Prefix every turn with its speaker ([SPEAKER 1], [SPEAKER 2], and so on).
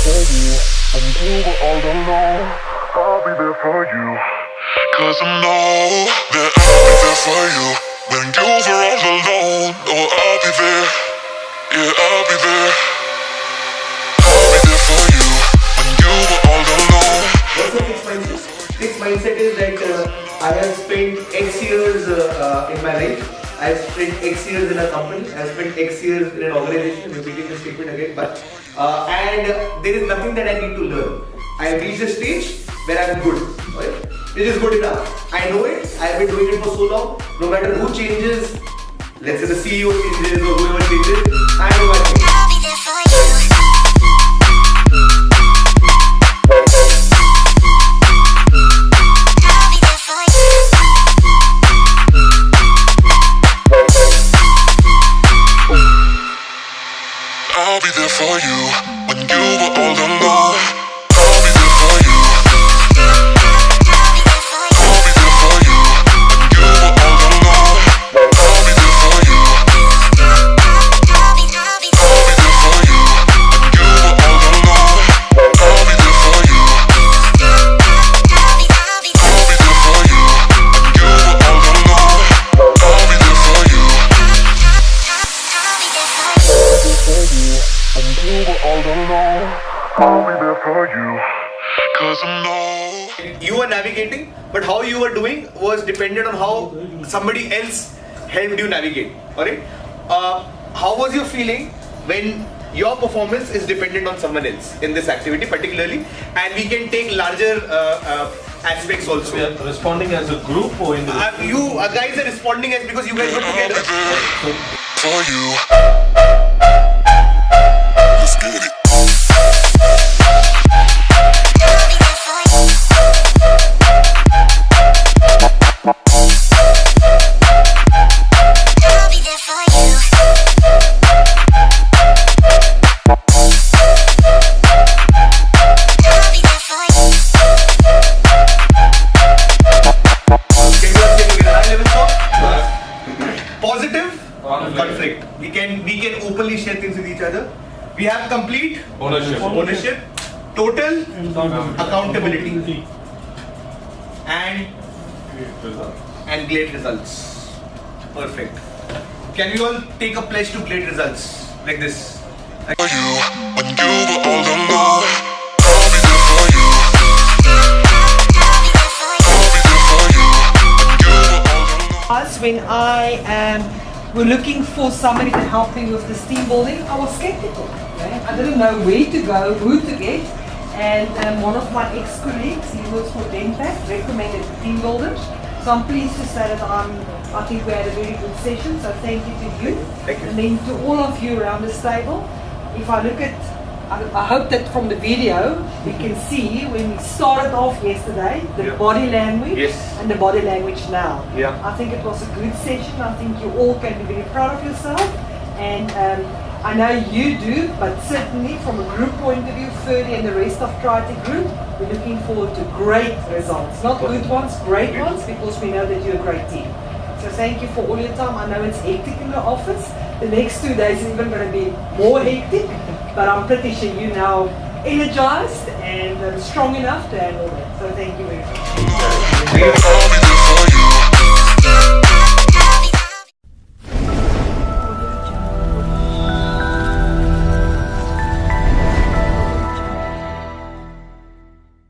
[SPEAKER 1] for you. When you were all alone, I'll be there for you. 'Cause I know that I'll be there for you. When you were all alone, oh, I'll be there. Yeah, I'll be there. I'll be there for you. When you were all alone.
[SPEAKER 2] What's the fixed mindset? Fixed mindset is that I have spent X years in my life. I have spent X years in a company. I have spent X years in an organization. Repeating the statement again, but and there is nothing that I need to learn. I have reached a stage where I am good. Right? It is good enough. I know it. I have been doing it for so long. No matter who changes, let's say the CEO changes or whoever changes, I know my thing.
[SPEAKER 3] I'll be there for you.
[SPEAKER 1] I'll be there for you when you were all alone. I'll be there for you. I'll be there for you when you were all alone. I'll be there for you. I'll be there for you when you were all alone. I'll be there for you. I'll be there for you when you were all alone. I'll be there for you. When you were all alone, I'll be there for you. 'Cause I know.
[SPEAKER 2] You were navigating, but how you were doing was dependent on how somebody else helped you navigate. Alright? How was your feeling when your performance is dependent on someone else in this activity, particularly? And we can take larger aspects also.
[SPEAKER 4] We are responding as a group or individual?
[SPEAKER 2] You guys are responding as because you guys were together.
[SPEAKER 1] For you. Let's get it.
[SPEAKER 3] I'll be there for you. I'll be there for you.
[SPEAKER 2] Can you guys get together? High level talk? Positive conflict. We can openly share things with each other. We have complete ownership, total accountability, and great results. Perfect. Can we all take a pledge to great results like this?
[SPEAKER 1] For you when you were all alone. I'll be there for you. I'll be there for you when you were all alone.
[SPEAKER 5] Us, when we're looking for somebody to help me with this team building, I was skeptical. Okay? I didn't know where to go, who to get, and one of my ex-colleagues, he works for Denpack, recommended team builders. So I'm pleased to say that I think we had a very good session. So thank you to you,
[SPEAKER 2] Thank you.
[SPEAKER 5] and then to all of you around this table. If I look at, I hope that from the video we can see when we started off yesterday the
[SPEAKER 2] Yeah.
[SPEAKER 5] body language
[SPEAKER 2] Yes.
[SPEAKER 5] and the body language now.
[SPEAKER 2] Yeah.
[SPEAKER 5] I think it was a good session. I think you all can be very proud of yourself, and I know you do, but certainly from a group point of view, Ferdy and the rest of Trite Group, we're looking forward to great results. Not good ones, great ones, because we know that you're a great team. So thank you for all your time. I know it's hectic in the office. The next 2 days is even going to be more hectic, but I'm pretty sure you're now energized and strong enough to handle that. So thank you very much.
[SPEAKER 1] I'll be there for you.